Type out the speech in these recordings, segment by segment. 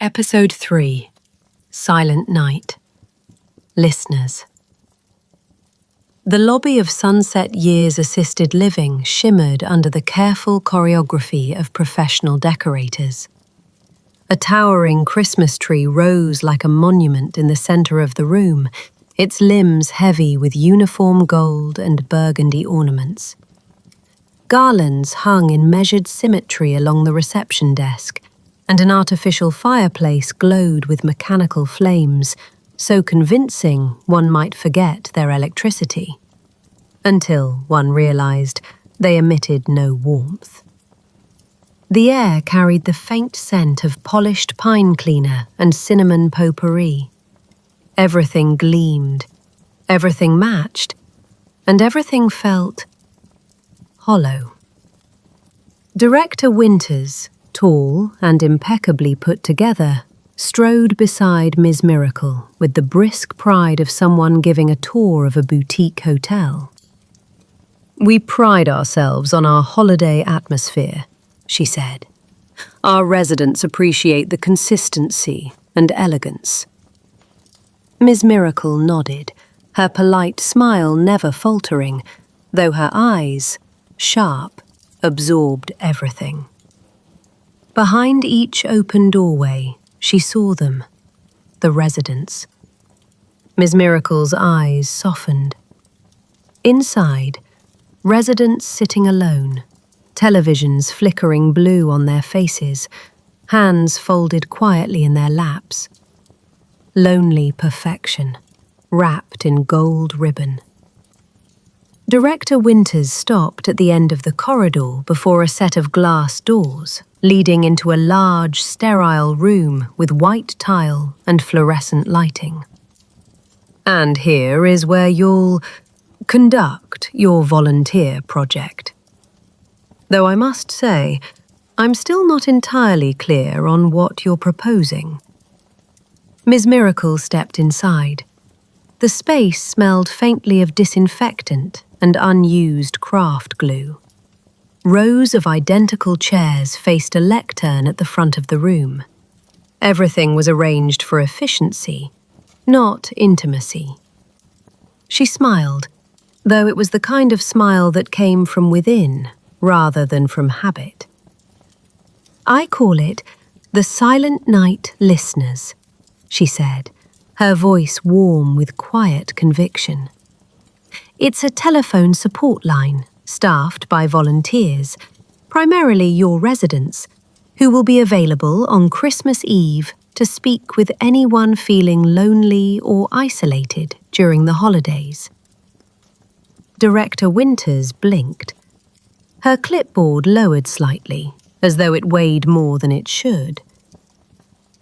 Episode 3. Silent Night. Listeners. The lobby of Sunset Years Assisted Living shimmered under the careful choreography of professional decorators. A towering Christmas tree rose like a monument in the center of the room, its limbs heavy with uniform gold and burgundy ornaments. Garlands hung in measured symmetry along the reception desk, and an artificial fireplace glowed with mechanical flames, so convincing one might forget their electricity. Until one realized they emitted no warmth. The air carried the faint scent of polished pine cleaner and cinnamon potpourri. Everything gleamed, everything matched, and everything felt hollow. Director Winters, tall and impeccably put together, strode beside Ms. Miracle with the brisk pride of someone giving a tour of a boutique hotel. "We pride ourselves on our holiday atmosphere," she said. "Our residents appreciate the consistency and elegance." Ms. Miracle nodded, her polite smile never faltering, though her eyes, sharp, absorbed everything. Behind each open doorway, she saw them, the residents. Ms. Miracle's eyes softened. Inside, residents sitting alone, televisions flickering blue on their faces, hands folded quietly in their laps. Lonely perfection, wrapped in gold ribbon. Director Winters stopped at the end of the corridor before a set of glass doors, leading into a large, sterile room with white tile and fluorescent lighting. "And here is where you'll conduct your volunteer project. Though I must say, I'm still not entirely clear on what you're proposing." Ms. Miracle stepped inside. The space smelled faintly of disinfectant and unused craft glue. Rows of identical chairs faced a lectern at the front of the room. Everything was arranged for efficiency, not intimacy. She smiled, though it was the kind of smile that came from within rather than from habit. "I call it the Silent Night Listeners," she said, her voice warm with quiet conviction. "It's a telephone support line, staffed by volunteers, primarily your residents, who will be available on Christmas Eve to speak with anyone feeling lonely or isolated during the holidays." Director Winters blinked. Her clipboard lowered slightly, as though it weighed more than it should.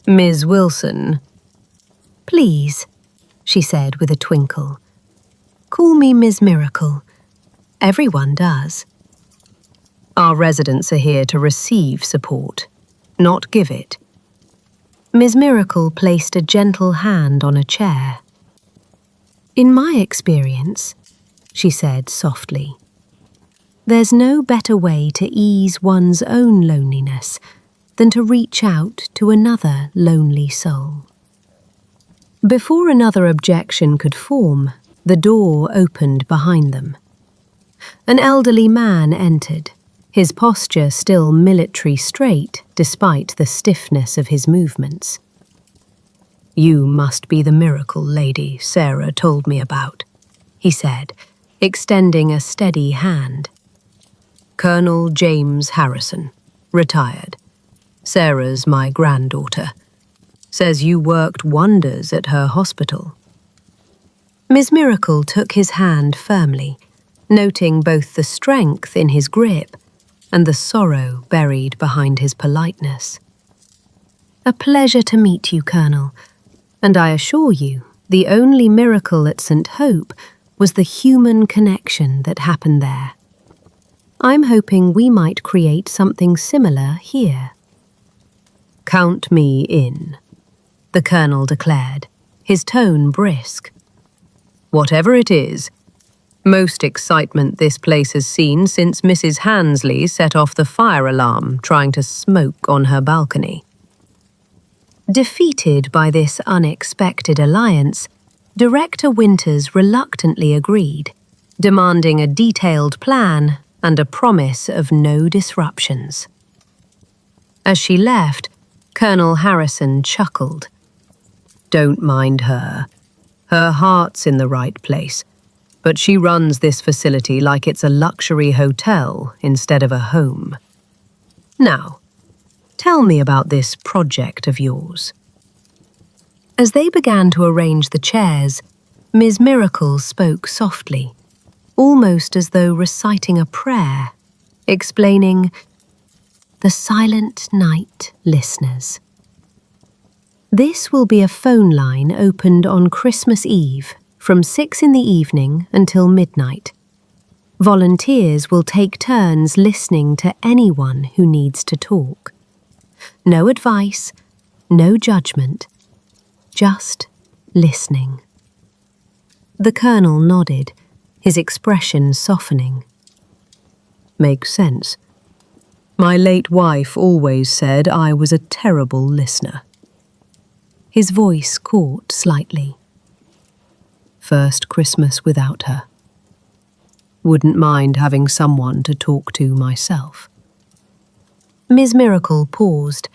"Ms. Wilson." "Please," she said with a twinkle. "Call me Ms. Miracle. Everyone does." "Our residents are here to receive support, not give it." Ms. Miracle placed a gentle hand on a chair. "In my experience," she said softly, "there's no better way to ease one's own loneliness than to reach out to another lonely soul." Before another objection could form, the door opened behind them. An elderly man entered, his posture still military straight despite the stiffness of his movements. "You must be the miracle lady Sarah told me about," he said, extending a steady hand. "Colonel James Harrison, retired. Sarah's my granddaughter. Says you worked wonders at her hospital." Ms. Miracle took his hand firmly, noting both the strength in his grip and the sorrow buried behind his politeness. "A pleasure to meet you, Colonel, and I assure you, the only miracle at St. Hope was the human connection that happened there. I'm hoping we might create something similar here." "Count me in," the Colonel declared, his tone brisk. "Whatever it is, most excitement this place has seen since Mrs. Hansley set off the fire alarm trying to smoke on her balcony." Defeated by this unexpected alliance, Director Winters reluctantly agreed, demanding a detailed plan and a promise of no disruptions. As she left, Colonel Harrison chuckled. "Don't mind her. Her heart's in the right place, but she runs this facility like it's a luxury hotel instead of a home. Now, tell me about this project of yours." As they began to arrange the chairs, Ms. Miracle spoke softly, almost as though reciting a prayer, explaining, "The Silent Night, listeners. This will be a phone line opened on Christmas Eve from 6 in the evening until midnight. Volunteers will take turns listening to anyone who needs to talk. No advice, no judgment, just listening." The Colonel nodded, his expression softening. "Makes sense. My late wife always said I was a terrible listener." His voice caught slightly. "First Christmas without her. Wouldn't mind having someone to talk to myself." Ms. Miracle paused,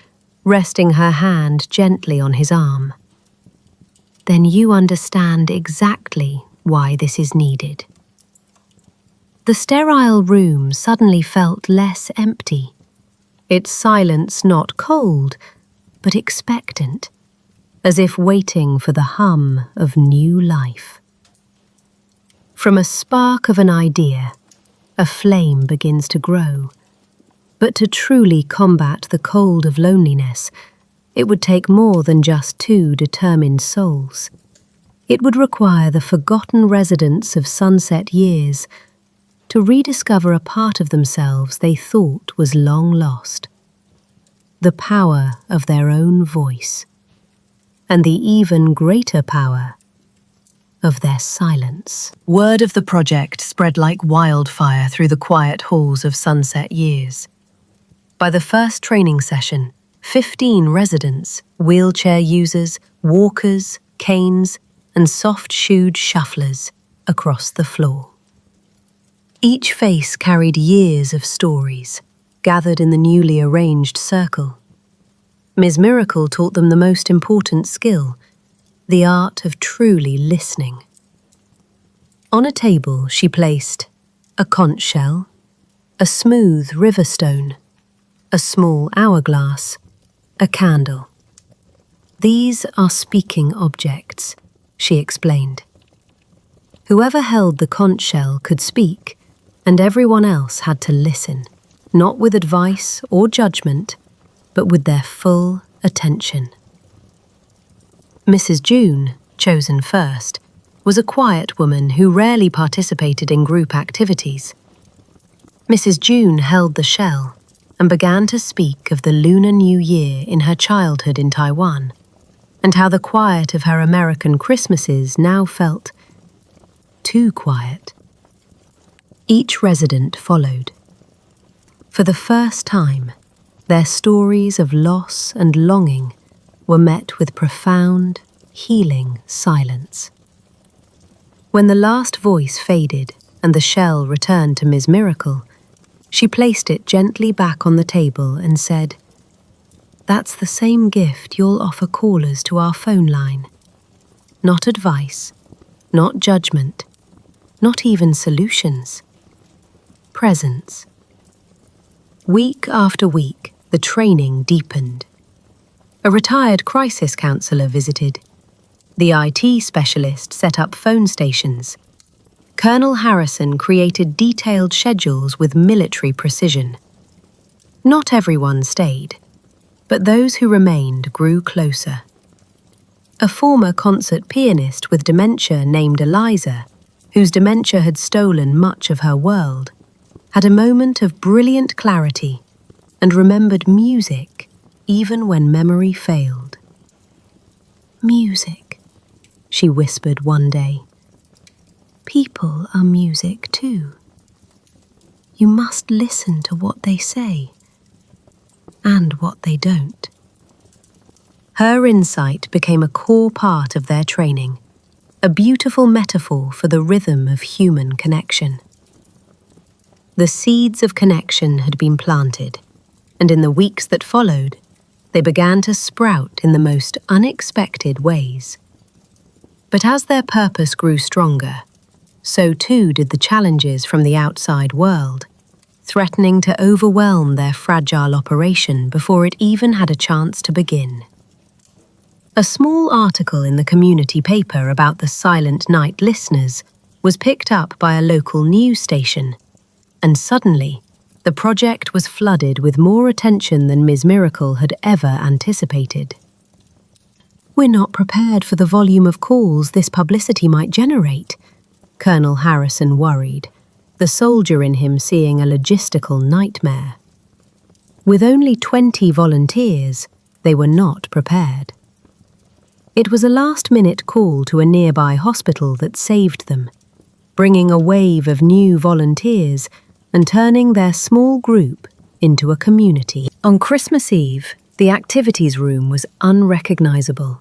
resting her hand gently on his arm. "Then you understand exactly why this is needed." The sterile room suddenly felt less empty, its silence not cold, but expectant, as if waiting for the hum of new life. From a spark of an idea, a flame begins to grow. But to truly combat the cold of loneliness, it would take more than just two determined souls. It would require the forgotten residents of Sunset Years to rediscover a part of themselves they thought was long lost. The power of their own voice, and the even greater power of their silence. Word of the project spread like wildfire through the quiet halls of Sunset Years. By the first training session, 15 residents, wheelchair users, walkers, canes, and soft-shoed shufflers across the floor. Each face carried years of stories, gathered in the newly arranged circle. Ms. Miracle taught them the most important skill, the art of truly listening. On a table she placed a conch shell, a smooth river stone, a small hourglass, a candle. "These are speaking objects," she explained. Whoever held the conch shell could speak, and everyone else had to listen, not with advice or judgment, but with their full attention. Mrs. June, chosen first, was a quiet woman who rarely participated in group activities. Mrs. June held the shell and began to speak of the Lunar New Year in her childhood in Taiwan, and how the quiet of her American Christmases now felt too quiet. Each resident followed. For the first time, their stories of loss and longing were met with profound, healing silence. When the last voice faded and the shell returned to Ms. Miracle, she placed it gently back on the table and said, "That's the same gift you'll offer callers to our phone line. Not advice, not judgment, not even solutions. Presence." Week after week, the training deepened. A retired crisis counsellor visited. The IT specialist set up phone stations. Colonel Harrison created detailed schedules with military precision. Not everyone stayed, but those who remained grew closer. A former concert pianist with dementia named Eliza, whose dementia had stolen much of her world, had a moment of brilliant clarity and remembered music even when memory failed. "Music," she whispered one day. "People are music too. You must listen to what they say and what they don't." Her insight became a core part of their training, a beautiful metaphor for the rhythm of human connection. The seeds of connection had been planted, and in the weeks that followed, they began to sprout in the most unexpected ways. But as their purpose grew stronger, so too did the challenges from the outside world, threatening to overwhelm their fragile operation before it even had a chance to begin. A small article in the community paper about the Silent Night listeners was picked up by a local news station, and suddenly, the project was flooded with more attention than Ms. Miracle had ever anticipated. "We're not prepared for the volume of calls this publicity might generate," Colonel Harrison worried, the soldier in him seeing a logistical nightmare. With only 20 volunteers, they were not prepared. It was a last-minute call to a nearby hospital that saved them, bringing a wave of new volunteers and turning their small group into a community. On Christmas Eve, the activities room was unrecognizable.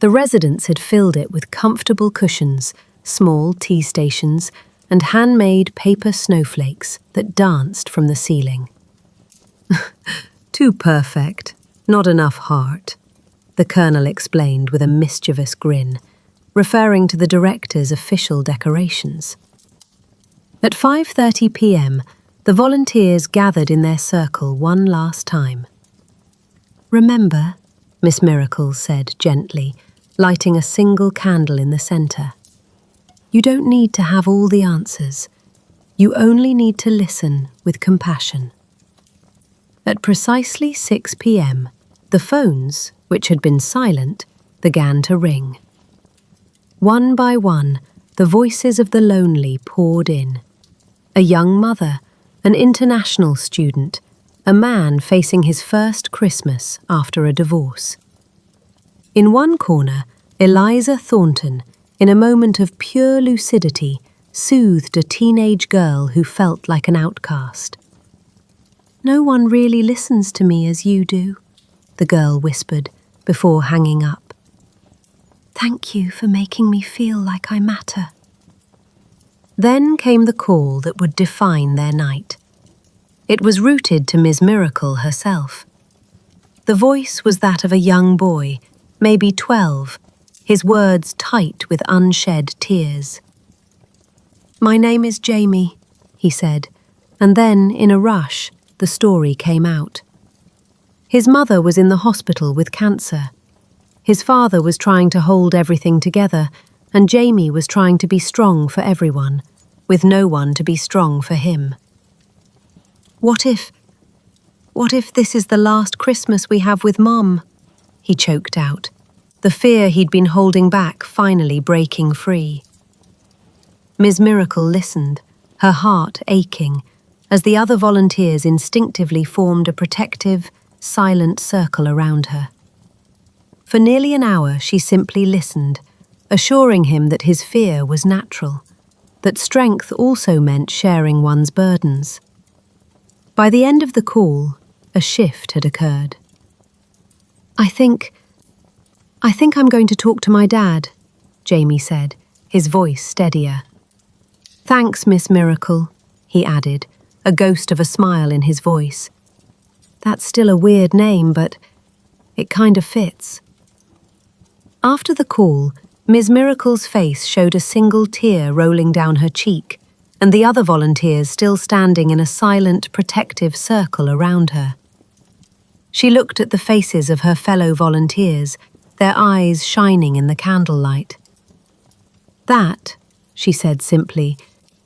The residents had filled it with comfortable cushions, small tea stations, and handmade paper snowflakes that danced from the ceiling. "Too perfect, not enough heart," the colonel explained with a mischievous grin, referring to the director's official decorations. At 5:30 p.m., the volunteers gathered in their circle one last time. "Remember," Miss Miracle said gently, lighting a single candle in the center, "you don't need to have all the answers. You only need to listen with compassion." At precisely 6 p.m., the phones, which had been silent, began to ring. One by one, the voices of the lonely poured in. A young mother, an international student, a man facing his first Christmas after a divorce. In one corner, Eliza Thornton, in a moment of pure lucidity, soothed a teenage girl who felt like an outcast. "No one really listens to me as you do," the girl whispered before hanging up. "Thank you for making me feel like I matter." Then came the call that would define their night. It was routed to Ms. Miracle herself. The voice was that of a young boy, maybe 12, his words tight with unshed tears. "My name is Jamie," he said, and then, in a rush, the story came out. His mother was in the hospital with cancer. His father was trying to hold everything together, and Jamie was trying to be strong for everyone, with no one to be strong for him. What if this is the last Christmas we have with Mum?" he choked out, the fear he'd been holding back finally breaking free. Ms. Miracle listened, her heart aching, as the other volunteers instinctively formed a protective, silent circle around her. For nearly an hour she simply listened, assuring him that his fear was natural, that strength also meant sharing one's burdens. By the end of the call, a shift had occurred. I think I'm going to talk to my dad," Jamie said, his voice steadier. "Thanks, Miss Miracle," he added, a ghost of a smile in his voice. "That's still a weird name, but it kind of fits." After the call, Ms. Miracle's face showed a single tear rolling down her cheek, and the other volunteers still standing in a silent, protective circle around her. She looked at the faces of her fellow volunteers, their eyes shining in the candlelight. "That," she said simply,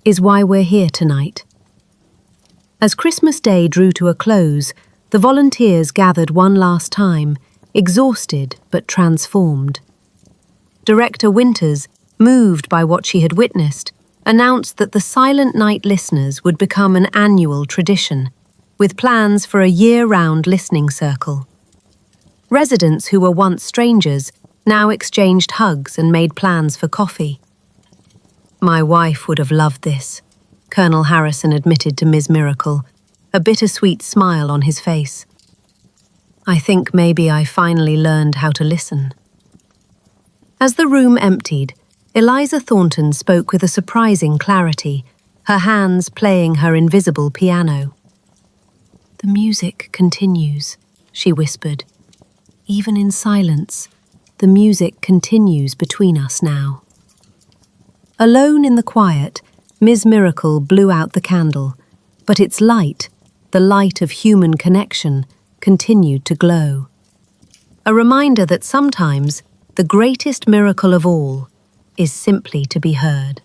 "is why we're here tonight." As Christmas Day drew to a close, the volunteers gathered one last time, exhausted but transformed. Director Winters, moved by what she had witnessed, announced that the Silent Night listeners would become an annual tradition, with plans for a year-round listening circle. Residents who were once strangers now exchanged hugs and made plans for coffee. "My wife would have loved this," Colonel Harrison admitted to Ms. Miracle, a bittersweet smile on his face. I think maybe I finally learned how to listen. As the room emptied, Eliza Thornton spoke with a surprising clarity, her hands playing her invisible piano. "The music continues," she whispered. "Even in silence, the music continues between us now." Alone in the quiet, Ms. Miracle blew out the candle, but its light, the light of human connection, continued to glow. A reminder that sometimes the greatest miracle of all is simply to be heard.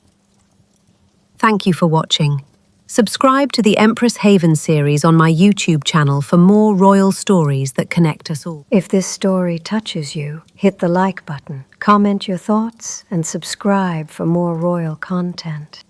Thank you for watching. Subscribe to the Empress Haven series on my YouTube channel for more royal stories that connect us all. If this story touches you, hit the like button, comment your thoughts, and subscribe for more royal content.